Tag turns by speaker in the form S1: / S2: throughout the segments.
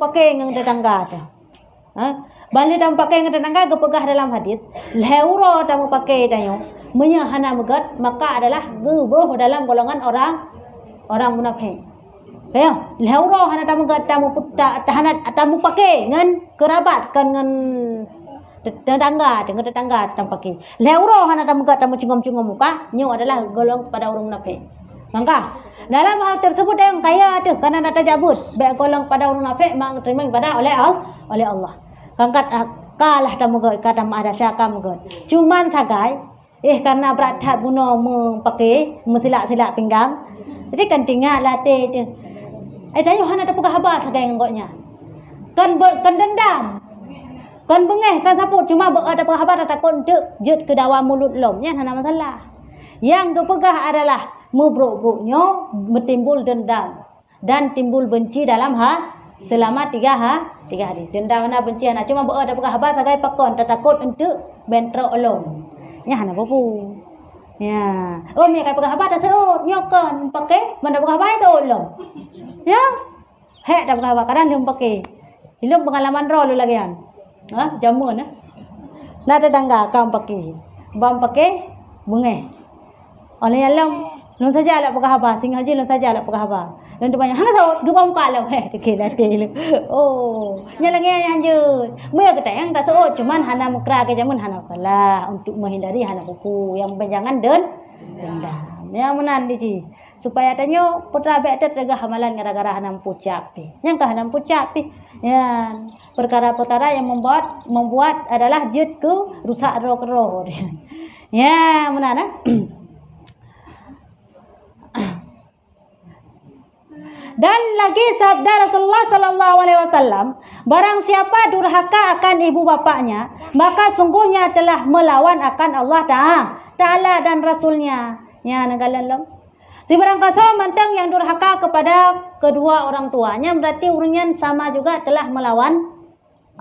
S1: pakai dengan tetangga tu. Balik tamu pakai dengan tetangga kepegah dalam hadis. Leuro tamu pakai tayo. Menyahana megat maka adalah gebroh dalam golongan orang munafik. Ya, leuro hana tamu megat tamu tamu pakai dengan kerabat kan dengan tetangga tamu pakai. Leuro hana tamu megat tamu cungom-cungom muka, nyo adalah golong pada orang munafik. Maka dalam hal tersebut yang kaya tu karena nak tajabut baik golong pada orang munafik mak terima ibadah oleh Allah. Kangkat kalah tamu megat kata ada syaka megat. Cuman sagai karena berat bunuh pakai mesilak-silak pinggang. Jadi kan tinggal latih tu. Tayo hana ada pegah habar sagai ngoknya. Kan dendam. Kan bengeh kan saput cuma ada pegah habar takut jut ke dalam mulut lomnya hana masalah. Yang dipegah adalah mebruk-bruknya metimbul dendam dan timbul benci dalam selama 3 hari. Dendam hana benci hana cuma ada pegah habar sagai pakon takut untuk bentrok lom. Ya hana bopu. Ya. Ni kai pegah habar dah seut nyokan pakai mana pegah habar tu lom. Ya. Hek dah pegah habar kadang lom pakai. Ilmu pengalaman ro lu lagi kan. Jamun Nah tetangga kau pakai. Bam pakai bengeh. Oleh alam nun saja lah pegah habar sing haji nun saja lah pegah habar. Dan tu banyak hana tahu gua muka lah dekil latih lu. Nyalangi yang lanjut. Mua kata yang tak seut cuman hana mukra ke jamun hana kalah untuk menghindari hana buku yang benjangan dendam. Ya menan di supaya tanyo putra bek tergah hamalan gara-gara hana pucap pi. Yang ka hana pucap pi. Ya perkara-perkara yang membuat adalah jut ke rusak roh. Ya menan Dan lagi sabda Rasulullah sallallahu alaihi wasallam, barang siapa durhaka akan ibu bapaknya, maka sungguhnya telah melawan akan Allah Ta'ala dan Rasulnya. Ya, nagalan lom. Si barang kata mantang yang durhaka kepada kedua orang tuanya, berarti orangnya sama juga telah melawan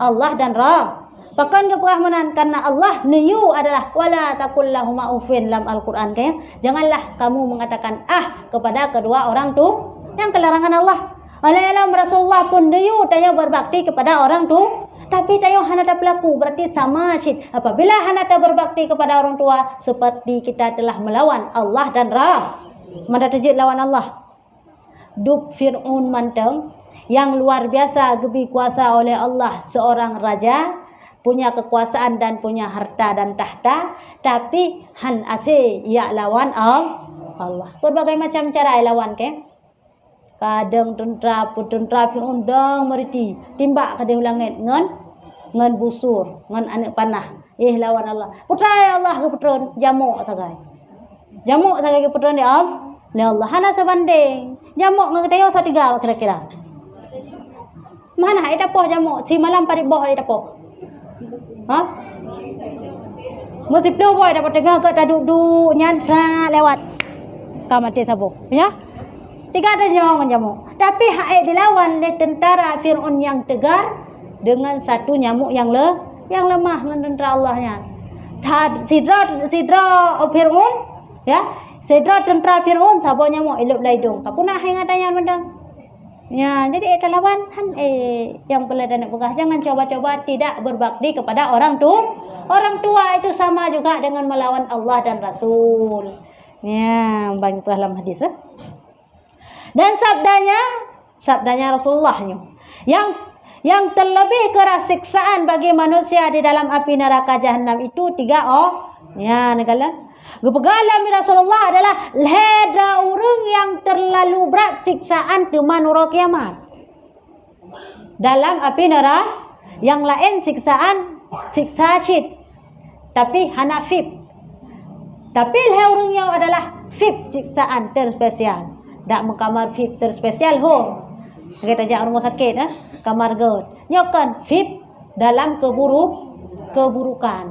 S1: Allah dan Rasul. Bahkan kepahamanan karena Allah niyu adalah wala taqul lahuma uffin dalam Al-Qur'an kaya. Janganlah kamu mengatakan kepada kedua orang tu yang kelarangan Allah. Alayallam Rasulullah pun niyu tayo berbakti kepada orang tu, tapi tayo hana tak pelaku berarti sama syid. Apabila hana tak berbakti kepada orang tua seperti kita telah melawan Allah dan Rasul. Mana tajid lawan Allah. Duk Fir'aun manteng yang luar biasa gebi kuasa oleh Allah, seorang raja punya kekuasaan dan punya harta dan tahta, tapi han ase ia lawan Allah. Berbagai macam cara lawan ke. Kadang tentera Fir'aun meriti timbak kadang langit ngan busur ngan anak panah lawan Allah. Putra Allah ke putra jamuk sagai. Jamuk sagai ke putra ni Allah. Hana sebanding. Jamuk ngan tayo sa tiga kira-kira. Mana ai dapoh jamuk si malam pari boh ai dapoh. Mesti plo boy dapat tengah ke duduk nyantra lewat. Kamati sabo. Ya? 3 ada nyong jamuk. Tapi hak dilawan oleh tentara Fir'aun yang tegar dengan satu nyamuk yang lemah dengan tentara Allahnya. Sidra Fir'aun ya, sidra tentara Fir'aun sabo nyamuk iluk laidung. Kapuna hang adanya mendang. Ya, jadi kita lawan yang boleh dan begah. Jangan coba-coba tidak berbakti kepada orang tua. Orang tua itu sama juga dengan melawan Allah dan Rasul. Ya, banyak dalam hadis. Dan sabdanya Rasulullah yang terlebih keras siksaan bagi manusia di dalam api neraka jahanam itu 3 ya negala. Gepegala Rasulullah adalah leda urang yang terlalu berat siksaan di manura kiamat. Dalam api neraka yang lain siksa syid. Tapi hanafib. Tapi orang yang adalah fib siksaan terspesial. Dak mengkamar fib terspesial kita jak rumah sakit kamar god. Nyokan fib dalam keburukan.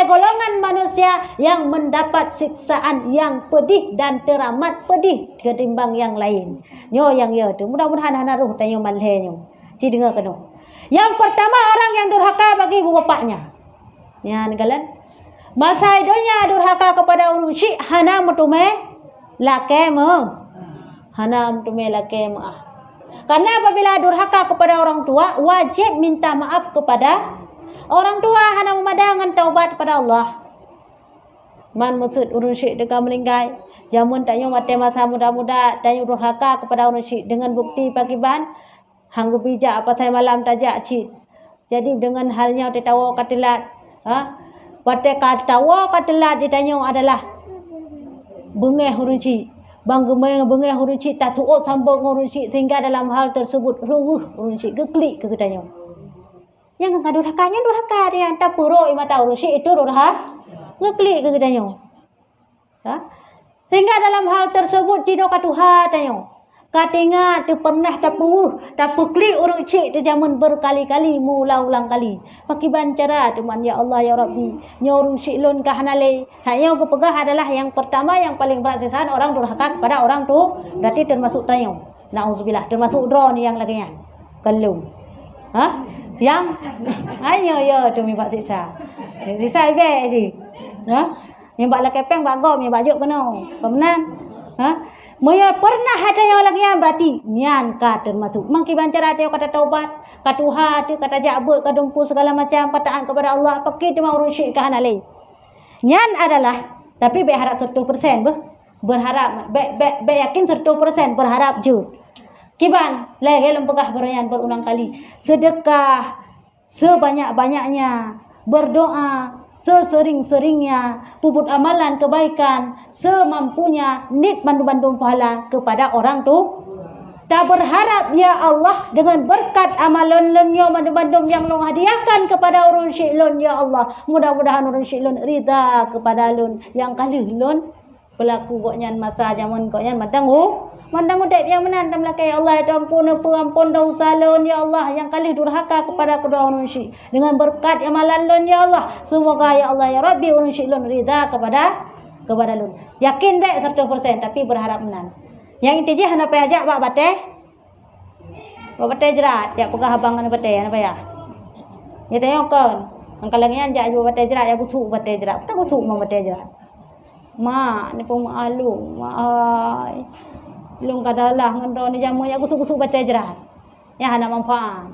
S1: Golongan manusia yang mendapat siksaan yang pedih dan teramat pedih ketimbang yang lain. Nyo yang tu mudah-mudahan hana ruh tayo malhe nyo. Ci dengar keno. Yang pertama orang yang durhaka bagi ibu bapaknya. Ya negalan. Masa hidupnya durhaka kepada orang syik hana mutume lake mo. Hana mutume lake mo Karena apabila durhaka kepada orang tua, wajib minta maaf kepada orang tua. Hana memadangkan taubat kepada Allah. Man maksud urun syik dekat melingkai. Jamun tanya mati masa muda-muda, tanya durhaka kepada orang syik dengan bukti pakiban. Hang bijak apa saya malam tajak cik. Jadi dengan halnya ditawa katelat. Pada katawa katelat ditanya adalah bengeh urun syik. Bang gemeng bengeh urun syik tak tuot sambung urun syik sehingga dalam hal tersebut urun syik geklik ke katanya. Yang enggak durhaka dia tak puro mata urun syik itu durhaka geklik ke katanya. Sehingga dalam hal tersebut tidak katuha tanya. Katinga tu pernah tapu klik urun syik tu zaman berkali-kali ulang kali. Pakiban cara teman ya Allah ya Rabbi. Nyorun syik lon kahanale. Saya aku pegah adalah yang pertama yang paling berat sesaat orang durhaka kepada orang tu. Berarti termasuk tanya. Nauzubillah termasuk draw ni yang laginya. Kalau. Yang ayo yo demi Pak Siksa. Siksa ibe je. Yang bak lakepeng bak gom yang bak juk kena. Pemenan. Moya pernah ada yang lagi yang berarti nyan ka termasuk mangkiban cara dia kata taubat katuha dia kata jabut kadumpu segala macam perkataan kepada Allah pakai dia urun syik kan alai nyan adalah tapi be harap 100% berharap be yakin 100% berharap je kiban lagi lempegah berayan berulang kali sedekah sebanyak-banyaknya berdoa sesering-seringnya, puput amalan kebaikan, semampunya, nit bandu-bandu pahala kepada orang tu. Tak berharap ya Allah dengan berkat amalan lunyo bandu-bandu yang long hadiahkan kepada urun syik lun ya Allah. Mudah-mudahan urun syik lun rida kepada lun yang kali lun pelaku goknyan masa zaman goknyan mandang udah yang menantam lakai Allah ya ampun dosa lun ya Allah yang kali durhaka kepada kedua urun syik dengan berkat amalan lun ya Allah semoga ya Allah ya Rabbi urun syik lun rida kepada lun yakin dek 100% tapi berharap menang yang inti je hana payah ajak bak bate jerat ya pegah abang hana bate hana payah ya tanya kon ang kalangian jak ju bate jerat ya busuk bate jerat tak busuk mau bate jerat mak ni pun malu ai belum kadalah ngendro ni jamu ya kusuk-kusuk baca jerat. Ya hana manfaat.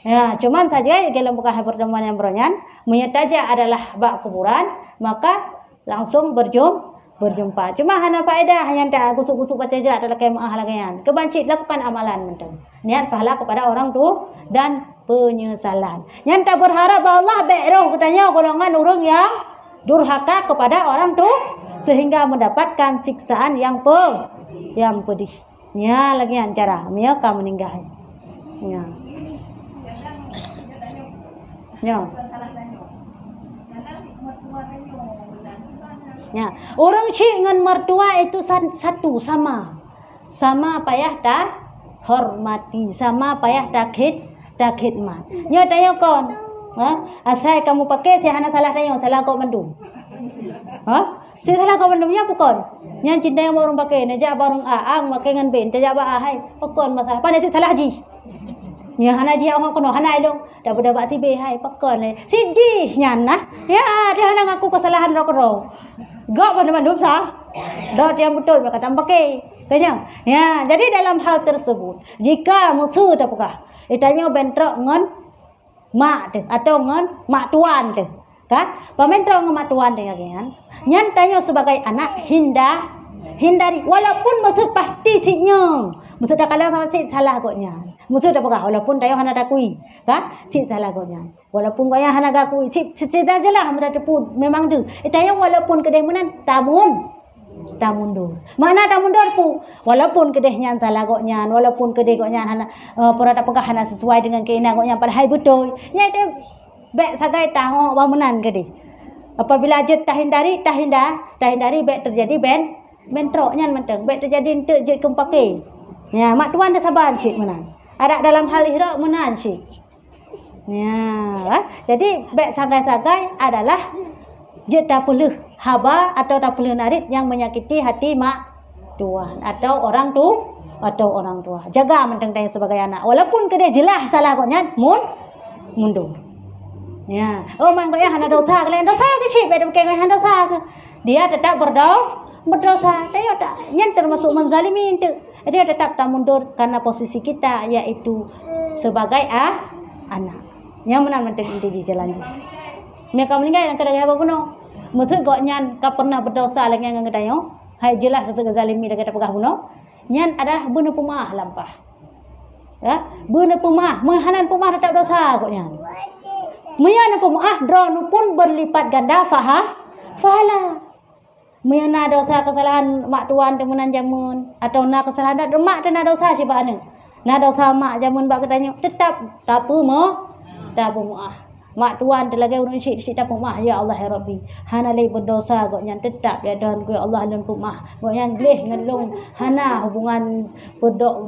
S1: Ya cuman saja kalau bukan pertemuan yang beronyan, menyataja adalah bak kuburan, maka langsung berjumpa. Cuma hana faedah yang tak kusuk-kusuk baca jerat adalah kemaah lagian. Kebancit lakukan amalan mentang. Niat pahala kepada orang tu dan penyesalan. Yang tak berharap Allah baik roh katanya golongan orang yang durhaka kepada orang tu sehingga mendapatkan siksaan yang pedih. Ya lagi cara mereka meninggal. Ya. Ya. Orang syik dengan mertua itu satu sama payah dah hormati, sama payah dah khidmat. Nyo tanya kon, asal kamu pakai saya hana salah tanya, salah kau mendung. Si salah kau mendungnya pukon. Yang cinta yang orang pakai, najak barang aang pakai dengan ben, tajak ba ahai, pukon masalah. Pada si salah ji. Ya hana ji orang kono hana dong. Dak budak bak si be hai pukon le. Si ji nyan nah. Ya dia hana ngaku kesalahan ro. Gak bandum sah. Dak yang betul kata pakai. Kanya. Ya, jadi dalam hal tersebut, jika musuh tak pekah, itanya bentrok ngan mak tu atau ngan mak tuan tu. Kan? Pementrok ngan mak tuan tu kan. Nyan tanya sebagai anak hindari walaupun musuh pasti siknya. Musuh dah kalah sama si salah koknya. Musuh dah pekah walaupun tayo hana dakui. Kan? Si salah koknya. Walaupun kaya hana dakui, si dah jelah mudah tepu memang tu. Itanya walaupun kedai menan tak mundur. Mana tak mundur pu? Walaupun kedehnya salah goknya, walaupun kedeh goknya hana perada pegah hana sesuai dengan keinginan goknya padahal betul. Ya itu baik sagai tahu bangunan kedeh. Apabila jet tahindari baik terjadi bentroknya menteng. Baik terjadi ente jet kempake. Ya, mak tuan dah sabar cik menan. Ada dalam hal ihra menan cik. Ya, jadi baik sagai-sagai adalah jet tak perlu haba atau tak perlu narik yang menyakiti hati mak tuan atau orang tua. Jaga menteng sebagai anak. Walaupun kedai jelas salah koknya mundur. Ya. Oh mak koknya hana dosa kalian dosa ke cik beda pakai hana dosa ke. Dia tetap berdosa. Dia tak nyen termasuk menzalimi itu. Dia tetap tak mundur karena posisi kita yaitu sebagai anak. Yang mana menteri di jalan ni. Mereka meninggal yang kedai apa puno. Mesti kok nyan ka pernah berdosa lagi yang kedai yo. Hai jelas sesuatu zalimi dah kata pegah puno. Nyan adalah beuna pemah lampah. Ya, beuna pemah, menghanan pemah tetap dosa kok nyan. Meyana pemah drone pun berlipat ganda fahala. Meyana dosa kesalahan mak tuan temenan jamun atau na kesalahan mak tena dosa si bana. Na dosa mak jamun bak katanya tetap tapu mo tapu muah. Mak tuan terlagi urun syik tapu mah ya Allah ya Rabbi. Hana lay berdosa kok nyan tetap ya dan ku Allah dan pemah. Kok nyan leh ngelung hana hubungan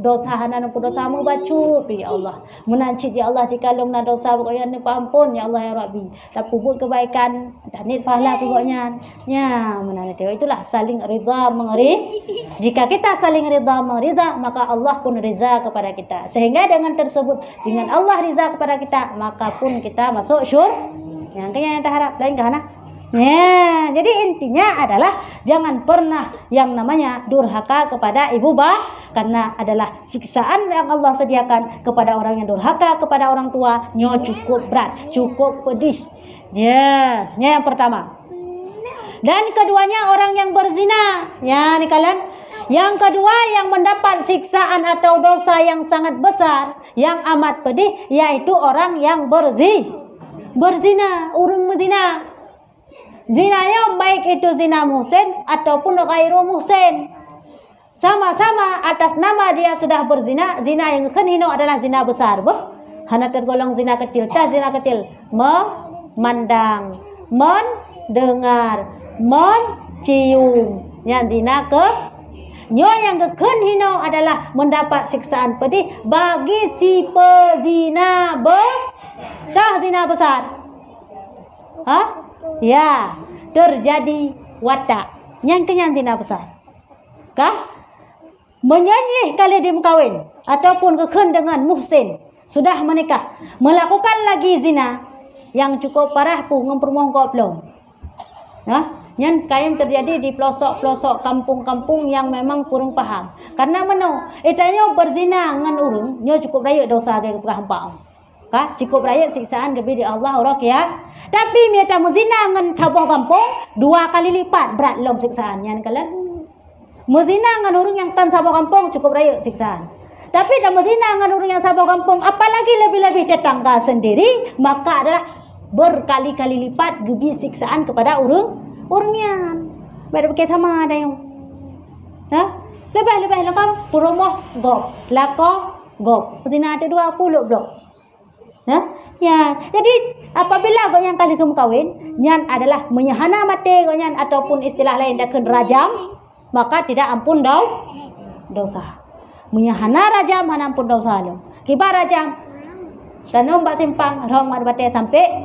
S1: dosa hana dan dosa mu bacu ya Allah. Menancit ya Allah jika long na dosa kok nyan ampun ya Allah ya Rabbi. Tapi buat kebaikan tanit pahala kok nyan. Ya menanti itulah saling ridha mengeri. Jika kita saling ridha mengridha maka Allah pun ridha kepada kita. Sehingga dengan tersebut dengan Allah ridha kepada kita maka pun kita masuk yang kita harap lain kahana. Ya, jadi intinya adalah jangan pernah yang namanya durhaka kepada ibu bapa karena adalah siksaan yang Allah sediakan kepada orang yang durhaka kepada orang tua nyo cukup berat, cukup pedih. Ya, yang pertama. Dan keduanya orang yang berzina. Ya, ni kalian. Yang kedua yang mendapat siksaan atau dosa yang sangat besar, yang amat pedih yaitu orang yang berzina, urung berzina. Zinanya baik itu zina muhsin ataupun ghairu muhsin. Sama-sama atas nama dia sudah berzina, zina yang khenino adalah zina besar. Hana tergolong zina kecil, tak zina kecil. Memandang, mendengar, mencium. Yang zina yang khenino adalah mendapat siksaan pedih bagi si pezina dah zina besar. Ya, terjadi watak. Yang kenyang zina besar. Kah? Menyanyi kali dia kawin ataupun kekhen dengan muhsin sudah menikah, melakukan lagi zina yang cukup parah pun mempermohon kau belum. Yang kain terjadi di pelosok-pelosok kampung-kampung yang memang kurang paham. Karena mano, itanyo berzina dengan urung, nyo cukup raya dosa ke kehampaan. Ka cukup raya siksaan kepada Allah orang ya. Tapi mereka menzina dengan sabah kampung 2 kali lipat berat lom siksaannya kalian. Menzina dengan orang yang tan sabah kampung cukup raya siksaan. Tapi dah menzina dengan orang yang sabah kampung apalagi lebih-lebih tetangga sendiri maka adalah berkali-kali lipat gebi siksaan kepada orangnya. Berbagai sama ada yang lebih-lebih lakam puromoh gop lako gop. Betina ada 20 blok. Ya, jadi apabila kau yang kali kamu kawin, nyan adalah menyahana mati kau nyan ataupun istilah lain dakun rajam, maka tidak ampun dosa. Menyahana rajam hana ampun dosa lo. Kibar rajam, tanum bat simpang, rong mat bate sampai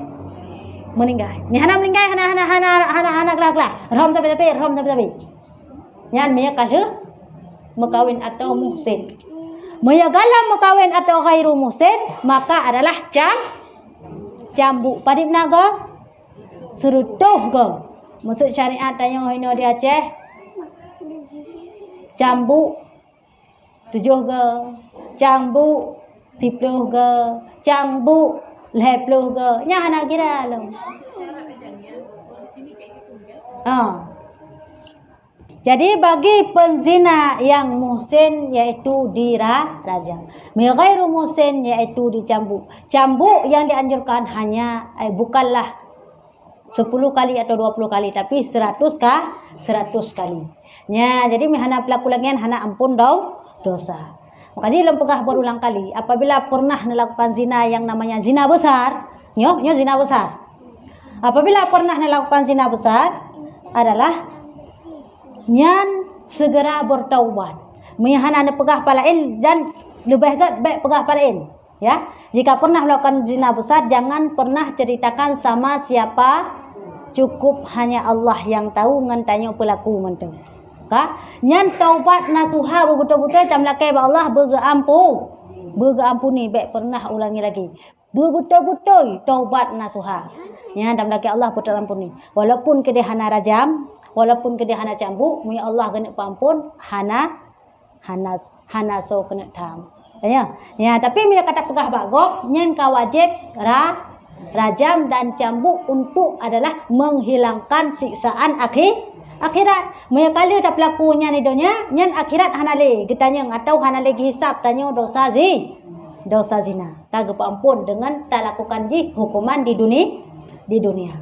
S1: meninggal. Nyahana meninggal hana kelak. Rom sampai. Nyan meya kasu mekawin atau muhsin. Meyagalam mekawin atau ghairu muhsin maka adalah cambuk padip naga serutuh ke maksud syariat tanya hino di Aceh cambuk 7 ke cambuk 10 ke cambuk 20 ke nya anak kira lo. Jadi bagi penzina yang muhsin yaitu dirajam. Ghairu muhsin yaitu dicambuk. Cambuk yang dianjurkan hanya bukanlah 10 kali atau 20 kali tapi 100 kali. Ya, jadi hana pelaku lagian hana ampun dosa. Makanya lempegah berulang kali apabila pernah melakukan zina yang namanya zina besar, nyo zina besar. Apabila pernah melakukan zina besar adalah nyan segera bertaubat. Menyahana pegah palain dan lebih baik pegah palain. Ya, jika pernah melakukan zina besar jangan pernah ceritakan sama siapa. Cukup hanya Allah yang tahu ngan tanya pelaku mentu. Ka nyan taubat nasuha betul-betul tam lakai ba Allah berampuni baik pernah ulangi lagi. Betul-betul taubat nasuha. Nya tam lakai Allah betul ampuni. Walaupun kedehana rajam walaupun kedehana cambuk, muya Allah kena pampun hana hana so kena tham. Ya. Ya, tapi bila kata pegah bagok, nyen ka wajib rajam dan cambuk untuk adalah menghilangkan siksaan akhirat. Maya kali dah pelakunya ni dunia, nyen akhirat hanale getanya atau hanale hisab tanya dosa zina. Kagak ampun dengan tak lakukan hukuman di dunia.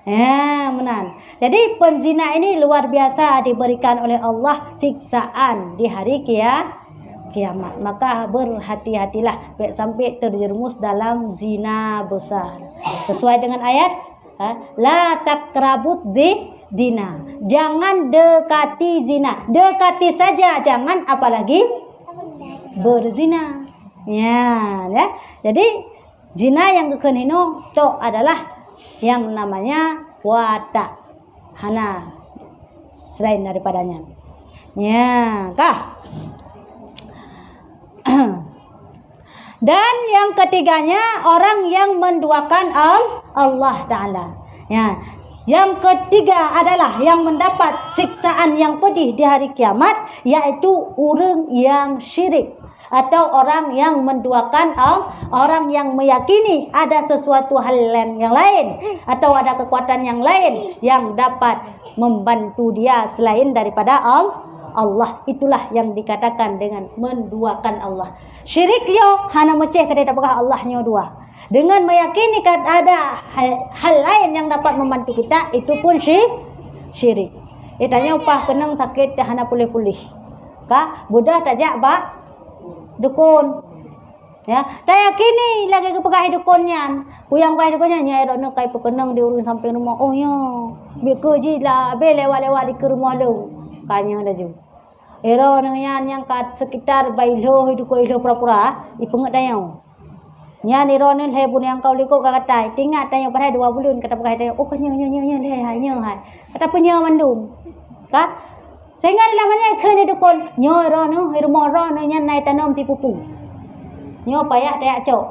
S1: Ya, menan. Jadi penzina ini luar biasa diberikan oleh Allah siksaan di hari kiamat. Maka berhati-hatilah sampai terjerumus dalam zina besar. Sesuai dengan ayat la takrabut zina. Jangan dekati zina. Dekati saja, jangan apalagi berzina. Ya. Jadi zina yang kekenino itu adalah yang namanya watak hana selain daripadanya. Ya, kah? Dan yang ketiganya orang yang menduakan Allah Ta'ala. Ya. Yang ketiga adalah yang mendapat siksaan yang pedih di hari kiamat, yaitu orang yang syirik atau orang yang menduakan orang yang meyakini ada sesuatu hal yang lain atau ada kekuatan yang lain yang dapat membantu dia selain daripada Allah. Itulah yang dikatakan dengan menduakan Allah. Syirik yo hana meceh kada dapatkan Allah nyo dua. Dengan meyakini ada hal lain yang dapat membantu kita, itu pun syirik. Itanya upah kenang sakit hana pulih-pulih. Ka budak tajak ba dukun. Ya, tak yakini lagi ke pegai dukunnya. Kuyang pegai dukunnya nyai rono kai pekenang diurus sampai rumah. Oh ya, beko ji lah be lewat-lewat di ke rumah lu. Kanya laju. Ero dengan yang kat sekitar bailo hidup ko ilo pura-pura, ipengat dayau. Nya ni ro nen he pun yang kau liko kakatai, tingat tanya pada 2 bulan kata pegai dayau. Oh nya hai. Kata punya mandum. Ka? Sehingga dalam mana kena dukun nyo ro no rumah ro no nya nai tanam ti pupu. Nyo payah tak cok.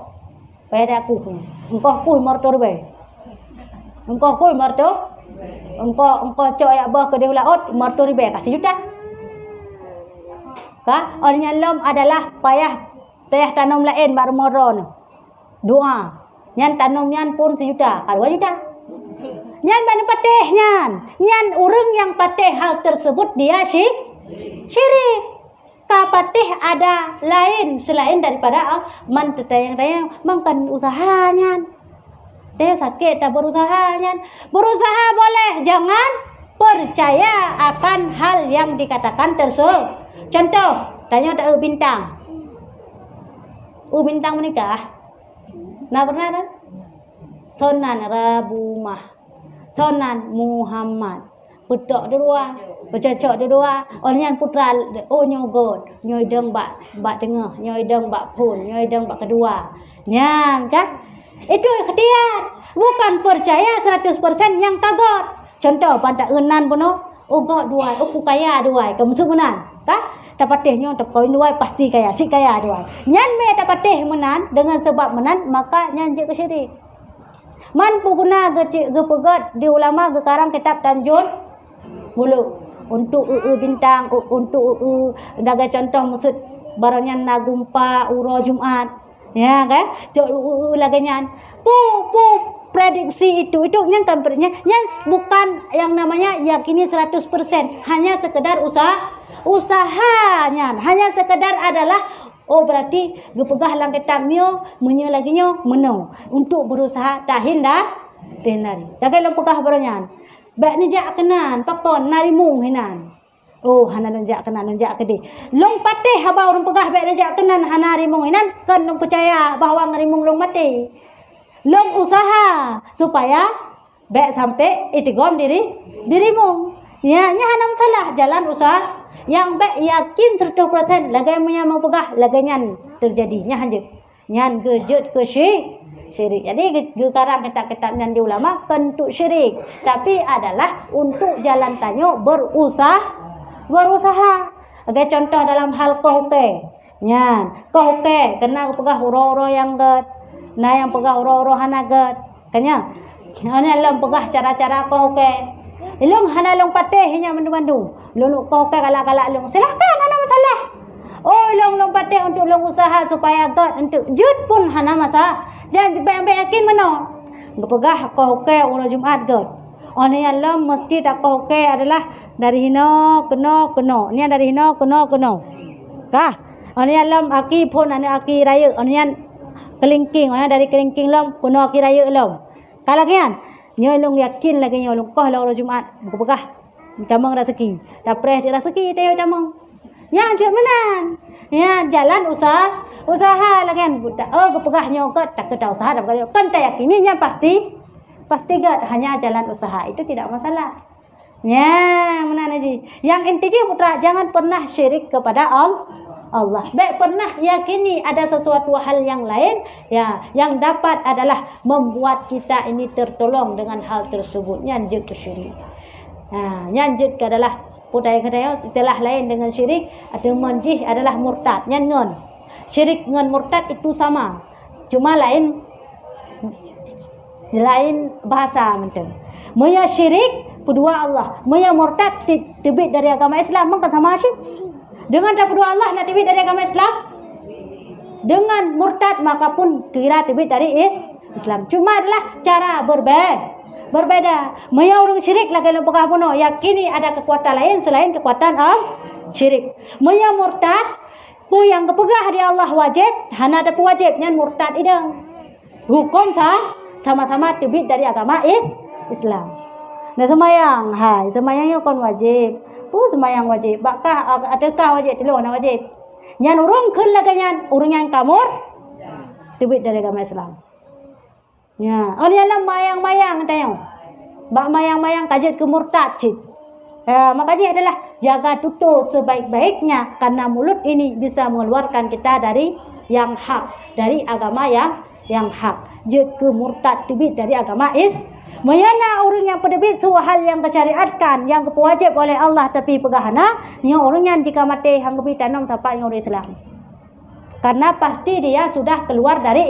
S1: Payah tak aku. Engkau pun marto be. Engkau pun marto. Engkau cok ya bah ke dia laut marto be kasih juta. Ka? Orangnya lom adalah payah tanam lain baru moro no. Doa. Nyan tanam nyan pun sejuta, 2 juta. Nyan mana patih nyan orang yang patih hal tersebut dia syirik. Ka patih ada lain selain daripada man tetayang-tayang mangkan usaha nyan. Dia sakit tak berusaha nyan. Berusaha boleh, jangan percaya akan hal yang dikatakan tersebut. Contoh, tanya tak bintang. Bintang menikah. Nah pernah kan? Sonan Rabumah. Sonan Muhammad. Putok dua, bercocok dua. Orang putra nyogot, nyoi deng bak tengah, nyoi deng bak pun, nyoi deng bak kedua. Nyang kan? Itu ikhtiar. Bukan percaya 100% yang tagot. Contoh pada enan puno, gak dua, ku kaya dua, kamu sebenan. Tak? Dapatnya untuk koin dua pasti kaya, si kaya dua. Nyan me dapatnya menan dengan sebab menan maka nyan je kesyirik. Man puguna ge pegat di ulama ge karang kitab Tanjung Mulu untuk bintang untuk daga contoh maksud barangnya nagumpa uro Jumat. Ya kan? Lagi nyan. Prediksi itu nyan tampaknya nyan bukan yang namanya yakini 100%, hanya sekedar usahanya, hanya sekedar adalah berarti gepegah lang kitabnya menye laginyo menau untuk berusaha tahin tenari dagai lang pegah baronyan bak nejak kenan pakon narimung hinan hana nejak kenan nejak kedi long patih haba urang pegah bak nejak kenan hana narimung hinan kan long percaya bahwa narimung long mati long usaha supaya bak sampai itigom dirimu ya nya hana masalah jalan usaha yang baik yakin 100% lagainya mau pegah lagainya terjadinya hanya nyan gejut ke syirik. Jadi gekarang kitab-kitab yang di ulama bentuk syirik, tapi adalah untuk jalan tanyo berusaha. Ada contoh dalam hal kohke. Nyan, kohke kena pegah uro-uro yang get. Nah yang pegah uro-uro hana get. Kanya. Hanya lam pegah cara-cara kohke. Ilong hana long pateh nya mandu-mandu. Lulu kau kalak-kalak long. Silakan, ada masalah. Oh, long patih untuk long usaha supaya God untuk jut pun hana masa. Dan baik-baik yakin mana? Gepegah aku ke orang Jumat God. Orang yang dalam masjid aku ke adalah dari hino kena. Ni dari hino kena. Kah? Orang yang dalam aki pun ada aki raya. Orang yang kelingking, orang dari kelingking lam kena aki raya lam. Kalau kian, nyo long yakin lagi nyo long kah orang Jumat. Gepegah tamang rezeki. Dapres di rezeki teh tamang. Ya jut menan. Ya jalan usaha lagi kan budak. Oh gepegahnya God tak kedah usaha dak kali. Kan tak yakininya pasti God hanya jalan usaha itu tidak masalah. Ya, menan aja. Yang intinya putra jangan pernah syirik kepada Allah. Baik pernah yakini ada sesuatu hal yang lain ya yang dapat adalah membuat kita ini tertolong dengan hal tersebut. Nyanjut ke syirik. Nah, nyanjut ke adalah budaya-budaya istilah lain dengan syirik ada manjih adalah murtad ngan syirik dengan murtad itu sama cuma lain bahasa macam moya syirik kedua Allah moya murtad tibit dari agama Islam mungkin sama sih dengan kedua Allah nak tibit dari agama Islam dengan murtad maka pun kira tibit dari Islam cuma adalah cara berbeda. Maya orang syirik lagi lempagah puno. Yakini ada kekuatan lain selain kekuatan syirik. Maya murtad pu yang kepegah di Allah wajib, hana ada wajib nyan murtad idang. Hukum sama-sama tibit dari agama Islam. Nah semayang kon wajib. Semayang wajib. Bakah adakah wajib tilo na wajib. Nyan urung keun lagi nyan urung yang kamur tibit dari agama Islam. Ya, oleh Allah mayang-mayang tayo. Bak mayang-mayang kajit ke murtad cik. Makanya adalah jaga tutur sebaik-baiknya karena mulut ini bisa mengeluarkan kita dari yang hak, dari agama yang hak. Jit ke murtad tibit dari agama Mayana orang yang pedebit suatu hal yang kesyariatkan, yang kewajib oleh Allah tapi pegahana, ni orang yang jika mati hang kepi tanam tapak yang orang Islam. Karena pasti dia sudah keluar dari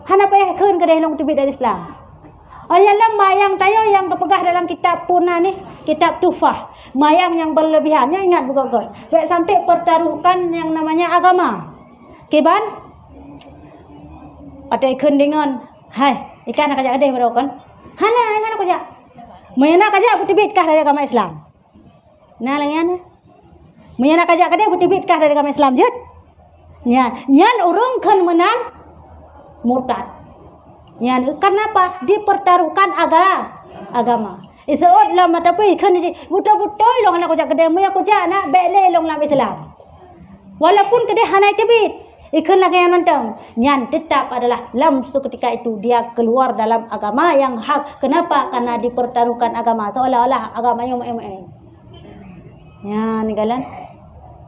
S1: hana payah keun ke dalam tibit dari Islam. Ayalah mayang tayo yang kepegah dalam kitab puna ni, kitab Tufah. Mayang yang berlebihannya ingat bukan God. Baik sampai pertaruhkan yang namanya agama. Kiban? Ada keun dengan, hai, ikan nak ajak ada berokon. Hana nak ajak. Mayana ajak tibit kah dari agama Islam. Nah langian. Mayana ajak ada tibit kah dari agama Islam jut. Nyan urung keun menang murtad. Ya, kenapa? Dipertaruhkan agama. Isod lah mata pi kan ni buta-buta long anak kojak kedai me aku jak nak bele long lam Islam. Walaupun kedai hanai tebit, ikan lagi yang nonton. Nyan tetap adalah lam seketika itu dia keluar dalam agama yang hak. Kenapa? Karena dipertaruhkan agama seolah-olah agama yang ya, ni galan.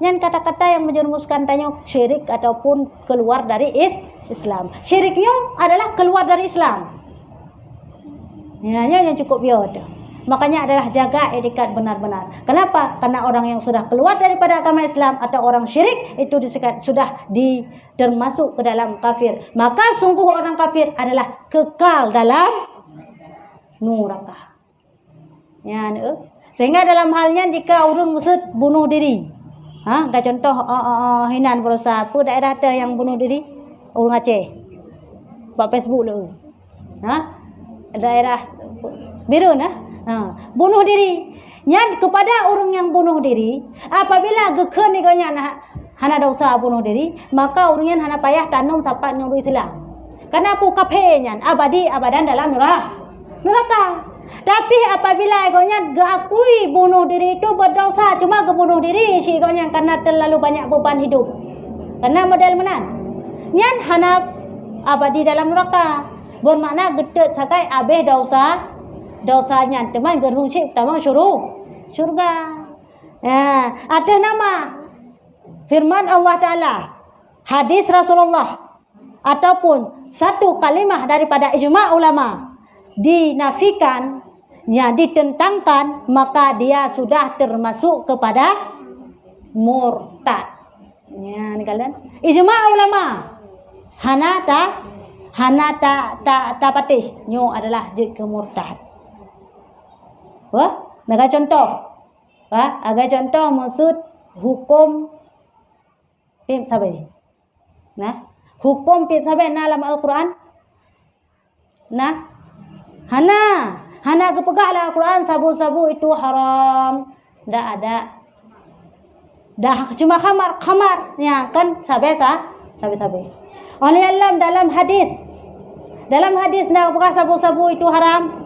S1: Nyan kata-kata yang menjerumuskan tanya syirik ataupun keluar dari Islam. Syiriknya adalah keluar dari Islam. Ya, yang cukup biar. Makanya adalah jaga etikat benar-benar. Kenapa? Karena orang yang sudah keluar daripada agama Islam atau orang syirik itu sudah termasuk ke dalam kafir. Maka sungguh orang kafir adalah kekal dalam neraka. Ya, sehingga dalam halnya jika orang musud bunuh diri. Dah contoh hinan berusaha apa daerah ada yang bunuh diri orang Aceh buat Facebook lu daerah biru bunuh diri nyan kepada orang yang bunuh diri apabila gekun ni ganya hana dosa bunuh diri maka orang yang hana payah tanam tapak nyuruh Islam karena pu kafenyan abadi abadan dalam neraka. Tapi apabila egonya geakui bunuh diri itu berdosa cuma kebunuh diri si egonya karena terlalu banyak beban hidup. Karena model menan. Nyan hana abadi dalam neraka. Bermakna gedet sakai abeh dosanya teman gerhung cip tamang syurga. Ada nama firman Allah Ta'ala, hadis Rasulullah ataupun satu kalimah daripada ijma' ulama dinafikan, ditentangkan, maka dia sudah termasuk kepada murtad. Ya, ni kalian. Ijma' ulama. Hana ta patih. Nyo adalah jid ke murtad. Naga contoh. Aga contoh maksud hukum pim sabe. Nah, hukum pim sabe dalam Al-Quran. Nah, hana kepegaklah Al-Quran sabu-sabu itu haram. Tidak ada. Dah cuma khamar ya kan sabe. Oleh Allah dalam hadis nak buka sabu-sabu itu haram.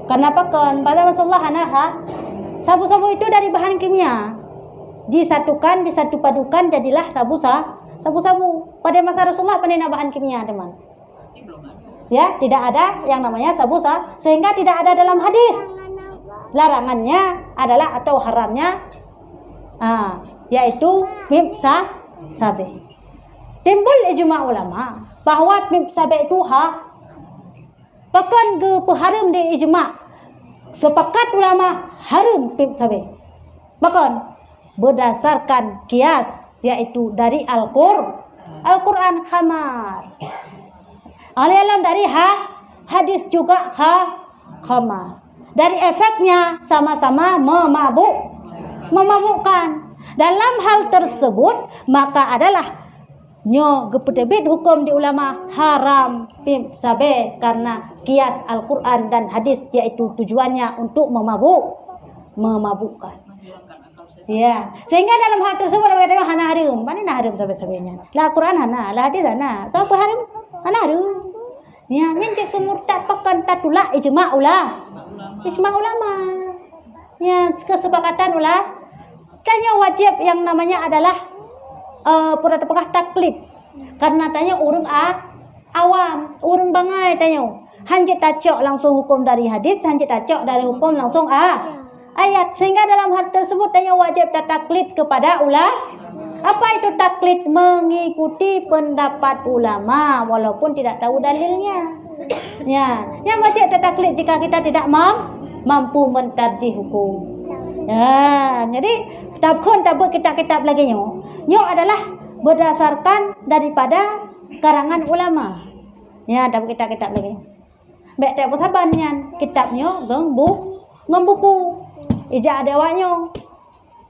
S1: Kenapa kan? Pada Rasulullah sabu-sabu itu dari bahan kimia. Disatukan, disatu padukan jadilah sabu-sabu. Pada masa Rasulullah pandai bahan kimia, teman. Ya, tidak ada yang namanya sabu-sabu sehingga tidak ada dalam hadis. Larangannya adalah atau haramnya yaitu mim sabe. Timbul ijma ulama bahwa mim sabe itu bahkan ke haram di ijma. Sepakat ulama haram mim sabe. Bahkan berdasarkan kias yaitu dari Al-Quran khamar. Alam dari hadis juga khamar. Dari efeknya sama-sama memabukkan. Dalam hal tersebut maka adalah gepedebit hukum di ulama haram pim sabe karena kias Al-Quran dan hadis yaitu tujuannya untuk memabukkan. Ya, sehingga dalam hal tersebut orang kata hana harum, mana nak harum sabe-sabenya. Lah Quran hana, lah hadis hana. Tahu apa harum? Hana harum. Ya, yang kita murtad pakan tatula ijma ulama. Ya, kesepakatan ulama. Tanya wajib yang namanya adalah pura tepakah taklid. Karena tanya urang awam, urang bangai tanya. Hanjit tacok langsung hukum dari hadis, hanjit tacok dari hukum langsung ayat. Sehingga dalam hal tersebut tanya wajib taklid kepada ulama. Apa itu taklid? Mengikuti pendapat ulama walaupun tidak tahu dalilnya. Ya, yang wajib taklid jika kita tidak mampu mentarjih hukum. Ya, jadi tabut kitab-kitab lagi nyo adalah berdasarkan daripada karangan ulama. Ya, tabut kitab-kitab lagi. Baik tak bersabarnya kitabnya buku. Ijak adawanya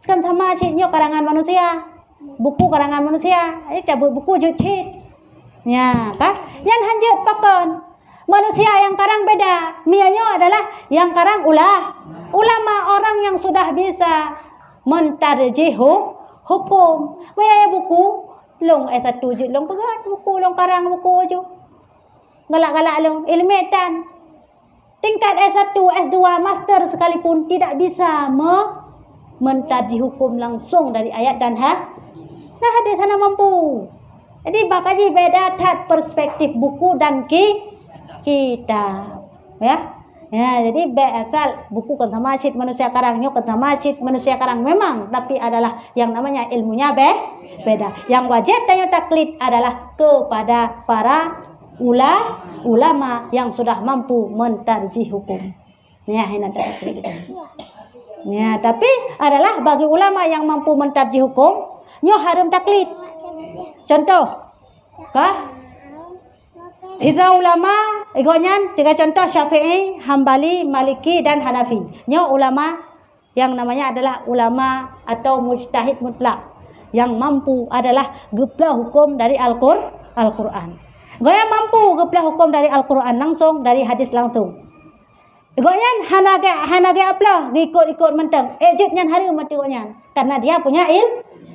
S1: kan sama ciknya karangan manusia. Buku karangan manusia, cabut buku jujit. Ya, kah? Yang hanjut pakon. Manusia yang karang beda. Mianya adalah yang karang ulama orang yang sudah bisa mentarjih hukum. Maya buku long S1 jut long pegat buku long karang buku aja. Galak-galak long ilmetan. Tingkat S1, S2, master sekalipun tidak bisa mentarjih hukum langsung dari ayat dan hadis sana mampu. Jadi bakaji beda tat perspektif buku dan kitab. Ya. Jadi asal buku kan sama cit manusia karangnya kan sama cit manusia karang memang, tapi adalah yang namanya ilmunya beda. Yang wajib tanya taklid adalah kepada para ulama yang sudah mampu mentarjih hukum. Ya, ini taklid. Ya, tapi adalah bagi ulama yang mampu mentarjih hukum nyo haram taklid. Contoh, Ira ulama igonyan jika contoh Syafi'i, Hambali, Maliki dan Hanafi. Nyo ulama yang namanya adalah ulama atau mujtahid mutlak yang mampu adalah geplah hukum dari Al-Quran. Goya mampu geplah hukum dari Al-Quran langsung, dari hadis langsung. Goyan hanage aplah ikut mentang. Ejitnya hari mati goyan karena dia punya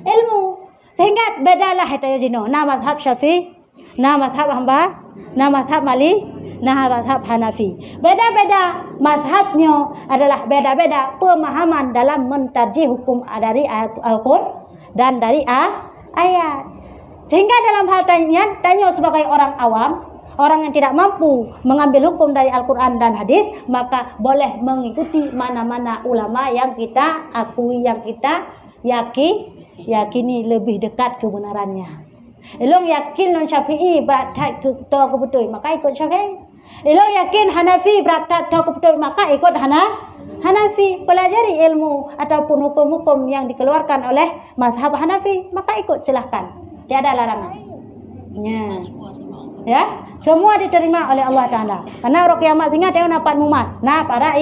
S1: ilmu. Sehingga bedalah itu jino. Na mazhab Syafi'i, na mazhab Hamba, na mazhab Malik, na mazhab Hanafi. Beda-beda mazhabnya adalah beda-beda pemahaman dalam mentarjih hukum dari Al-Quran dan dari ayat. Sehingga dalam hal tanya sebagai orang awam, orang yang tidak mampu mengambil hukum dari Al-Quran dan hadis, maka boleh mengikuti mana-mana ulama yang kita akui, yang kita yakini lebih dekat kebenarannya. Elong yakin non Syafi'i berat ke betul, maka ikut Syafi'i. Elong yakin Hanafi berat ke betul, maka ikut Hanafi. Pelajari ilmu ataupun hukum-hukum yang dikeluarkan oleh mazhab Hanafi, maka ikut silahkan. Tiada larangan. Ya, semua diterima oleh Allah Taala. Karena roh kiamat singa tengok dapat mumat. Nah, para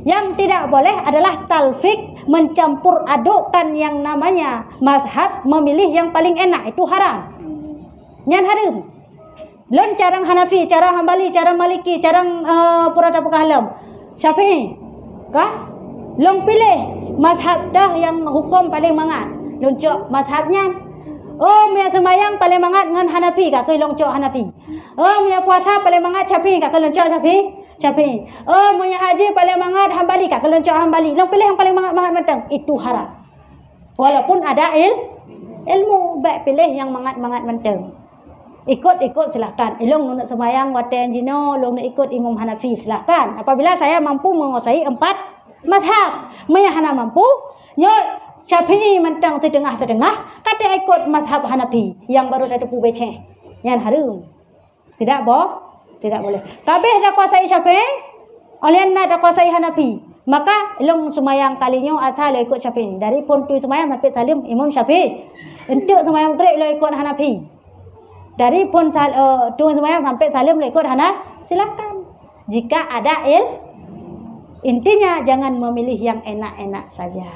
S1: yang tidak boleh adalah talfik mencampur adukkan yang namanya mazhab, memilih yang paling enak, itu haram. Nyan haram. Lain cara Hanafi, cara Hambali, cara Maliki, cara Purada Pekahalam, Syafi'i. Kah? Long pilih mazhab dah yang hukum paling mangat. Long cok mazhabnya. Oh, punya sembahyang paling mangat dengan Hanafi, kak long cok Hanafi. Oh, punya puasa paling mangat Syafi'i, kak long cok Syafi'i. Oh, punya haji paling mangat Hambali, kak long cok Hambali. Long pilih yang paling mangat matang. Itu haram. Walaupun ada ilmu, baik pilih yang mangat matang. Ikut silahkan. Long nak sembahyang watan jino, long nak ikut Imam Hanafi silahkan. Apabila saya mampu menguasai 4 mazhab, maya hana mampu, nyo Syafi'i mentang setengah-setengah, kata ikut mazhab Hanafi yang baru ada pu beceh. Yang harum. Tidak boleh. Kabeh dah kuasai Syafi'i, oleh anda dah kuasai Hanafi, maka long semayang kalinya asal ikut Syafi'i. Dari pun tu semayang sampai salim Imam Syafi'i. Untuk semayang trik lo ikut Hanafi. Dari pun tu semayang sampai salim lo ikut Hanafi. Silakan. Jika ada intinya jangan memilih yang enak-enak saja.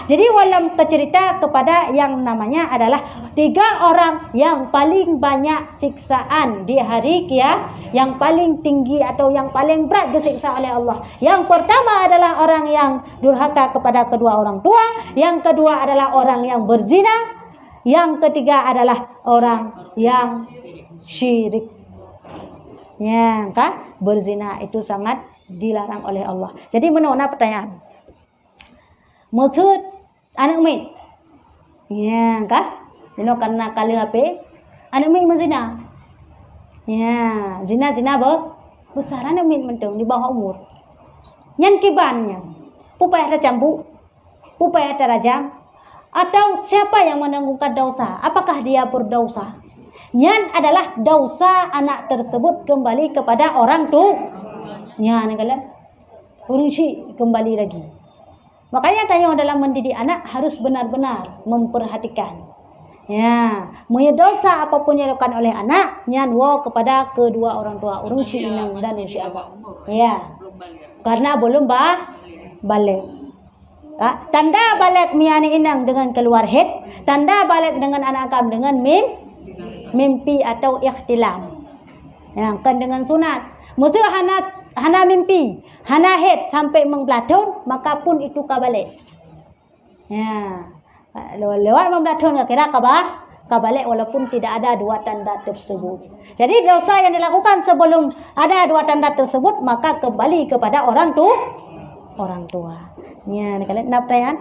S1: Jadi walam tercerita kepada yang namanya adalah 3 orang yang paling banyak siksaan di hari kiamat, yang paling tinggi atau yang paling berat disiksa oleh Allah. Yang pertama adalah orang yang durhaka kepada kedua orang tua, yang kedua adalah orang yang berzina, yang ketiga adalah orang yang syirik. Ya, berzina itu sangat dilarang oleh Allah. Jadi menona pertanyaan. Maksud anak umit. Ya, Dino karena kali apa? Anak umit menzina. Ya, zina besar anak umit mentung di bawah umur. Nyan kibannya. Pupai ada cambuk, pupai ada rajam, atau siapa yang menanggungkan dosa? Apakah dia berdosa? Nyan adalah dosa anak tersebut kembali kepada orang tua. Ya, kalian urusi kembali lagi. Makanya tanya dalam mendidik anak harus benar-benar memperhatikan. Ya, punya dosa apapun yang dilakukan oleh anak, nyanwa kepada kedua orang tua, urusi inang dan urusi abah. Ya, karena belum balik. Tanda balik miani inang dengan keluar head, tanda balik dengan anak kam dengan mimpi atau ikhtilam. Ya, kan dengan sunat. Mesti hana mimpi, hana head sampai membelaton, maka pun itu kabalik. Ya, lewat membelaton kira kabalik walaupun tidak ada 2 tanda tersebut. Jadi dosa yang dilakukan sebelum ada 2 tanda tersebut maka kembali kepada orang tua. Ya, kalian nak pertanyaan?